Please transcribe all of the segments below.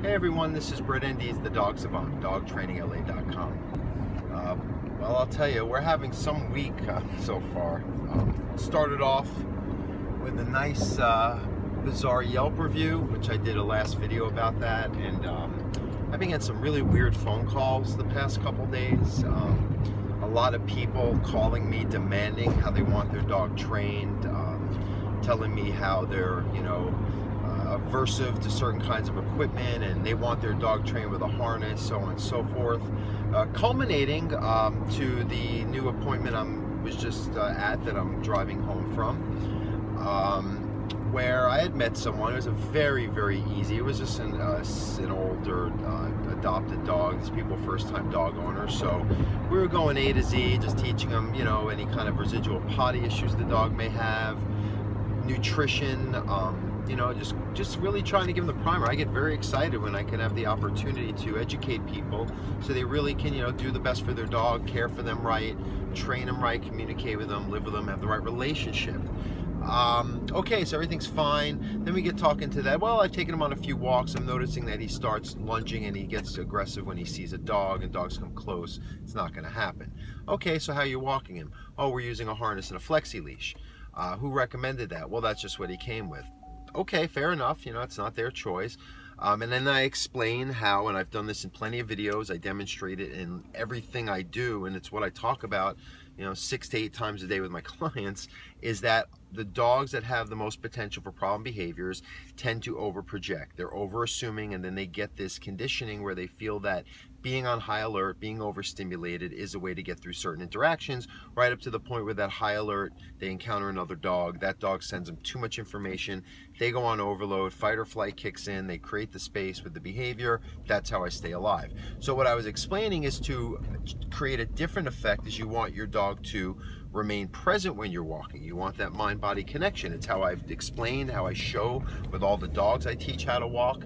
Hey everyone, this is Brett Endies, the Dog Savant, dogtrainingla.com. Well, I'll tell you, we're having some week so far. Started off with a nice bizarre Yelp review, which I did a last video about that, and I've been getting some really weird phone calls the past couple days. A lot of people calling me, demanding how they want their dog trained, telling me how they're, aversive to certain kinds of equipment and they want their dog trained with a harness, so on and so forth, culminating to the new appointment I was just at that I'm driving home from, where I had met someone. It was a very, very easy, it was just an older adopted dog. These people first time dog owners, so we were going A to Z, just teaching them, any kind of residual potty issues the dog may have, nutrition, just really trying to give them the primer. I get very excited when I can have the opportunity to educate people so they really can, do the best for their dog, care for them right, train them right, communicate with them, live with them, have the right relationship. Okay, so everything's fine. Then we get talking to that. Well, I've taken him on a few walks. I'm noticing that he starts lunging and he gets aggressive when he sees a dog and dogs come close. It's not going to happen. Okay, so how are you walking him? Oh, we're using a harness and a flexi leash. Who recommended that? Well, that's just what he came with. Okay, fair enough, it's not their choice. And then I explain how, and I've done this in plenty of videos, I demonstrate it in everything I do, and it's what I talk about, 6 to 8 times a day with my clients, is that the dogs that have the most potential for problem behaviors tend to overproject. They're over-assuming, and then they get this conditioning where they feel that being on high alert, being overstimulated is a way to get through certain interactions, right up to the point where that high alert, they encounter another dog, that dog sends them too much information, they go on overload, fight or flight kicks in, they create the space with the behavior. That's how I stay alive. So what I was explaining is to create a different effect is you want your dog to remain present when you're walking. You want that mind-body connection. It's how I've explained, how I show with all the dogs I teach how to walk,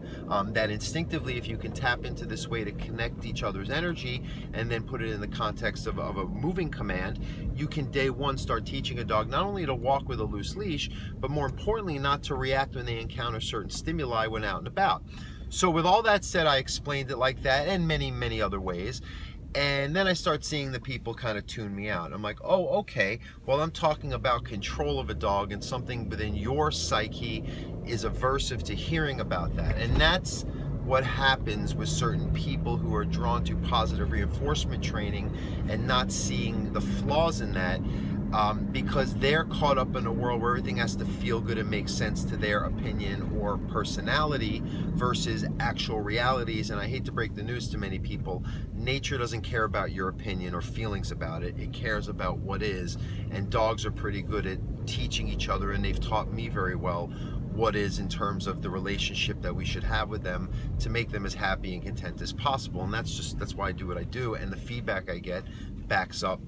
that instinctively if you can tap into this way to connect each other's energy and then put it in the context of a moving command, you can day one start teaching a dog not only to walk with a loose leash, but more importantly not to react when they encounter certain stimuli when out and about. So with all that said, I explained it like that and many, many other ways. And then I start seeing the people kind of tune me out. I'm like, oh, okay, well, I'm talking about control of a dog, and something within your psyche is aversive to hearing about that. And that's what happens with certain people who are drawn to positive reinforcement training and not seeing the flaws in that, because they're caught up in a world where everything has to feel good and make sense to their opinion or personality versus actual realities. And I hate to break the news to many people, nature doesn't care about your opinion or feelings about it. It cares about what is, and dogs are pretty good at teaching each other, and they've taught me very well what is in terms of the relationship that we should have with them to make them as happy and content as possible. And that's why I do what I do, and the feedback I get backs up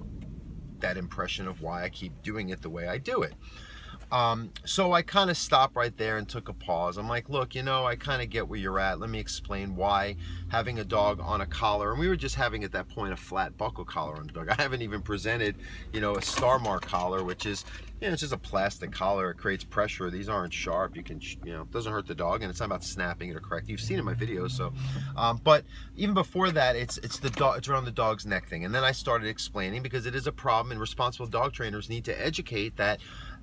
that impression of why I keep doing it the way I do it. So I kind of stopped right there and took a pause. I'm like, look, I kind of get where you're at. Let me explain why having a dog on a collar, and we were just having at that point a flat buckle collar on the dog. I haven't even presented, a star mark collar, which is, it's just a plastic collar. It creates pressure. These aren't sharp. You can, it doesn't hurt the dog, and it's not about snapping it or correcting. You've seen it in my videos, so. But even before that, it's around the dog's neck thing. And then I started explaining, because it is a problem, and responsible dog trainers need to educate that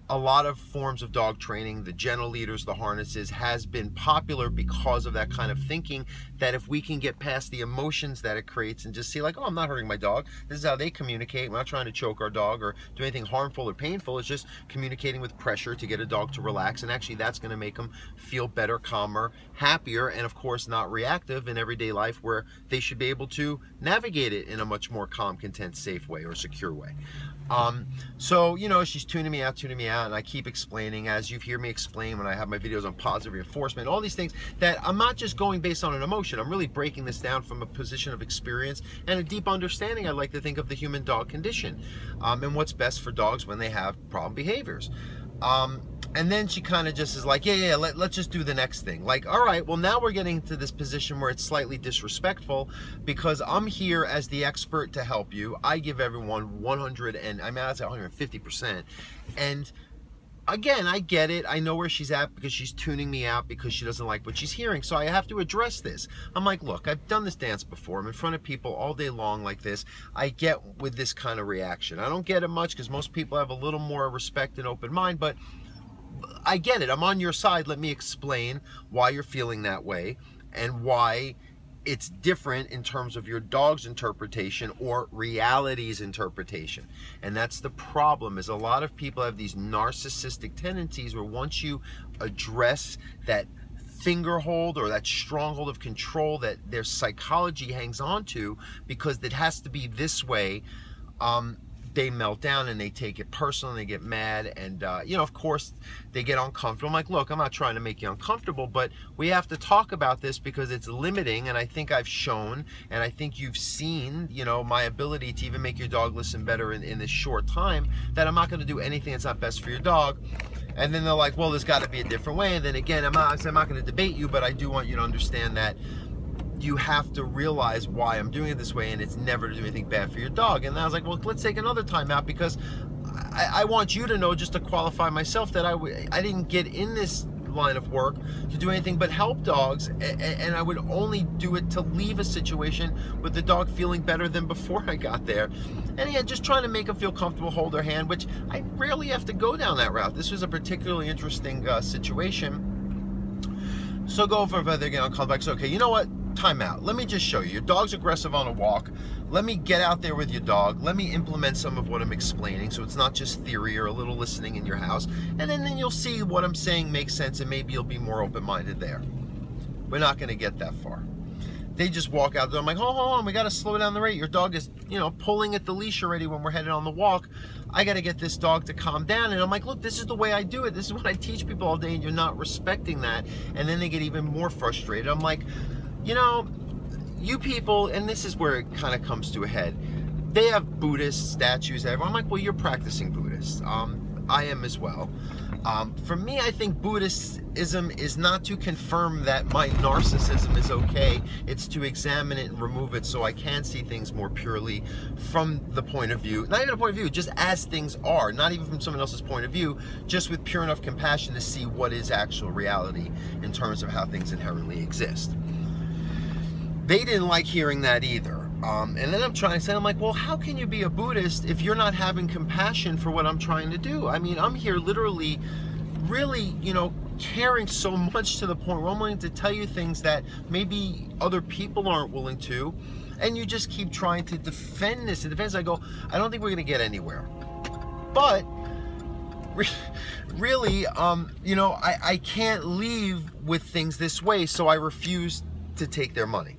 a lot of forms of dog training, the gentle leaders, the harnesses, has been popular because of that kind of thinking, that if we can get past the emotions that it creates and just see like, oh, I'm not hurting my dog. This is how they communicate. We're not trying to choke our dog or do anything harmful or painful. It's just communicating with pressure to get a dog to relax. And actually that's going to make them feel better, calmer, happier, and of course not reactive in everyday life, where they should be able to navigate it in a much more calm, content, safe way or secure way. So, she's tuning me out, and I keep explaining, as you hear me explain when I have my videos on positive reinforcement, all these things, that I'm not just going based on an emotion. I'm really breaking this down from a position of experience and a deep understanding, I like to think, of the human dog condition, and what's best for dogs when they have problem behaviors. And then she kind of just is like, yeah, let's just do the next thing. Like, all right, well, now we're getting to this position where it's slightly disrespectful, because I'm here as the expert to help you. I give everyone 150%. And again, I get it. I know where she's at because she's tuning me out because she doesn't like what she's hearing. So I have to address this. I'm like, look, I've done this dance before. I'm in front of people all day long like this. I get with this kind of reaction. I don't get it much because most people have a little more respect and open mind, but I get it. I'm on your side. Let me explain why you're feeling that way and why it's different in terms of your dog's interpretation or reality's interpretation. And that's the problem, is a lot of people have these narcissistic tendencies where once you address that finger hold or that stronghold of control that their psychology hangs on to because it has to be this way, they melt down and they take it personal and they get mad, and you know, of course they get uncomfortable. I'm like, look, I'm not trying to make you uncomfortable, but we have to talk about this because it's limiting, and I think I've shown, and I think you've seen, you know, my ability to even make your dog listen better in this short time, that I'm not going to do anything that's not best for your dog. And then they're like, well, there's got to be a different way. And then again, I'm not going to debate you, but I do want you to understand that you have to realize why I'm doing it this way, and it's never to do anything bad for your dog. And I was like, well, let's take another time out, because I want you to know, just to qualify myself, that I didn't get in this line of work to do anything but help dogs, and I would only do it to leave a situation with the dog feeling better than before I got there. And yeah, just trying to make them feel comfortable, hold their hand, which I rarely have to go down that route. This was a particularly interesting situation. So go over further again on callbacks. Okay, you know what? Time out. Let me just show you. Your dog's aggressive on a walk. Let me get out there with your dog. Let me implement some of what I'm explaining, so it's not just theory or a little listening in your house. And then you'll see what I'm saying makes sense, and maybe you'll be more open-minded there. We're not going to get that far. They just walk out there. I'm like, hold on, we got to slow down the rate. Your dog is, you know, pulling at the leash already when we're headed on the walk. I got to get this dog to calm down. And I'm like, look, this is the way I do it. This is what I teach people all day, and you're not respecting that. And then they get even more frustrated. I'm like, you know, you people, and this is where it kind of comes to a head. They have Buddhist statues everywhere. I'm like, well, you're practicing Buddhist. I am as well. For me, I think Buddhism is not to confirm that my narcissism is okay. It's to examine it and remove it so I can see things more purely from the point of view, not even a point of view, just as things are, not even from someone else's point of view, just with pure enough compassion to see what is actual reality in terms of how things inherently exist. They didn't like hearing that either. And then I'm trying to say, I'm like, well, how can you be a Buddhist if you're not having compassion for what I'm trying to do? I mean, I'm here literally, really, you know, caring so much to the point where I'm willing to tell you things that maybe other people aren't willing to, and you just keep trying to defend this and defend. I go, I don't think we're going to get anywhere. But really, you know, I can't leave with things this way, so I refuse to take their money.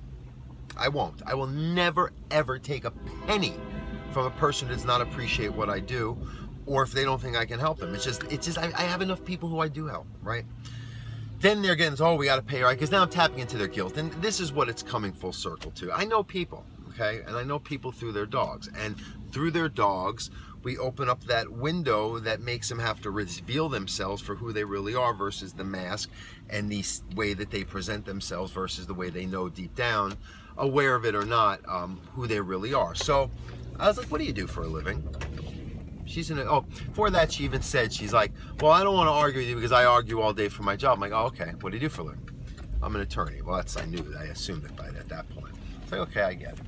I won't. I will never, ever take a penny from a person who does not appreciate what I do, or if they don't think I can help them. It's just I have enough people who I do help, right? Then they're getting, oh, we got to pay, right? Because now I'm tapping into their guilt. And this is what it's coming full circle to. I know people, okay? And I know people through their dogs. And through their dogs, we open up that window that makes them have to reveal themselves for who they really are versus the mask and the way that they present themselves versus the way they know deep down, aware of it or not, who they really are. So I was like, what do you do for a living? She's in a, oh, for that she even said, she's like, well, I don't want to argue with you because I argue all day for my job. I'm like, oh, okay, what do you do for a living? I'm an attorney. Well, that's, I knew, I assumed it at that point. It's like, okay, I get it.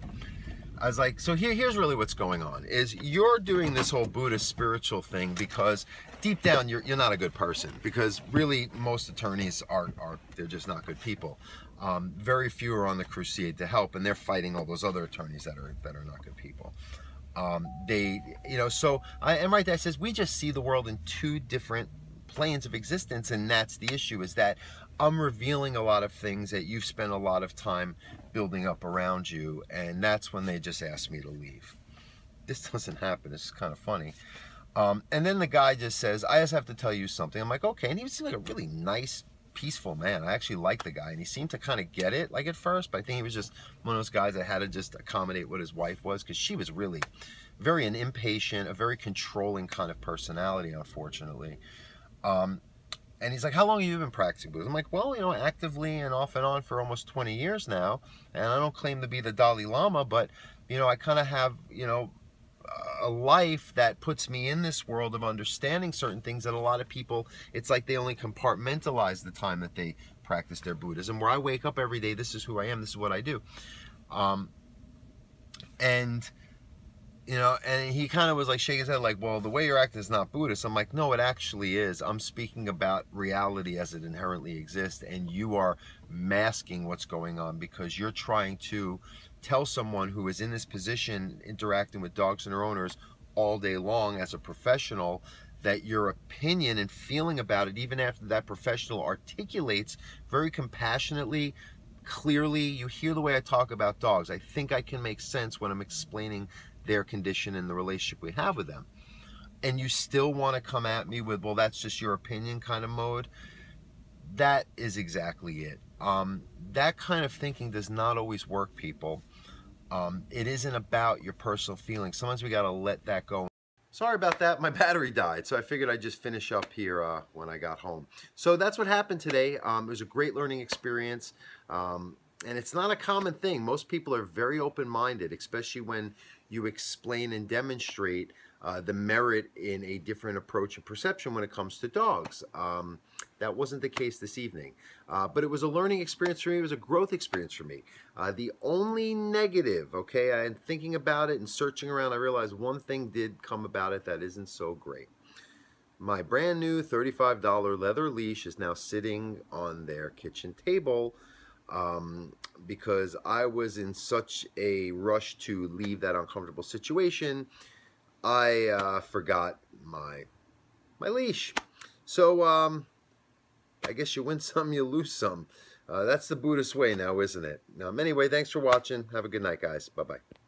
I was like, so here's really what's going on, is you're doing this whole Buddhist spiritual thing because deep down you're not a good person, because really most attorneys are they're just not good people. Very few are on the crusade to help, and they're fighting all those other attorneys that are not good people. They, you know, so I am right there. It says we just see the world in two different planes of existence, and that's the issue, is that I'm revealing a lot of things that you've spent a lot of time building up around you, and that's when they just asked me to leave. This doesn't happen. It's kind of funny. And then the guy just says, I just have to tell you something. I'm like, okay. And he seemed like a really nice, peaceful man. I actually liked the guy, and he seemed to kind of get it, like, at first, but I think he was just one of those guys that had to just accommodate what his wife was, because she was really very impatient, a very controlling kind of personality, unfortunately. And he's like, how long have you been practicing Buddhism? I'm like, well, you know, actively and off and on for almost 20 years now. And I don't claim to be the Dalai Lama, but, you know, I kind of have, you know, a life that puts me in this world of understanding certain things that a lot of people, it's like they only compartmentalize the time that they practice their Buddhism. Where I wake up every day, this is who I am, this is what I do. And you know, and he kind of was like shaking his head like, well, the way you're acting is not Buddhist. I'm like, no, it actually is. I'm speaking about reality as it inherently exists, and you are masking what's going on because you're trying to tell someone who is in this position interacting with dogs and their owners all day long as a professional that your opinion and feeling about it, even after that professional articulates very compassionately, clearly, you hear the way I talk about dogs. I think I can make sense when I'm explaining their condition and the relationship we have with them. And you still want to come at me with, well, that's just your opinion kind of mode. That is exactly it. That kind of thinking does not always work, people. It isn't about your personal feelings. Sometimes we got to let that go. Sorry about that, my battery died, so I figured I'd just finish up here when I got home. So that's what happened today. It was a great learning experience, and it's not a common thing. Most people are very open-minded, especially when you explain and demonstrate the merit in a different approach and perception when it comes to dogs. That wasn't the case this evening. But it was a learning experience for me. It was a growth experience for me. The only negative, okay, and thinking about it and searching around, I realized one thing did come about it that isn't so great. My brand new $35 leather leash is now sitting on their kitchen table because I was in such a rush to leave that uncomfortable situation. I forgot my leash. So I guess you win some, you lose some. That's the Buddhist way now, isn't it? Anyway, thanks for watching. Have a good night, guys. Bye-bye.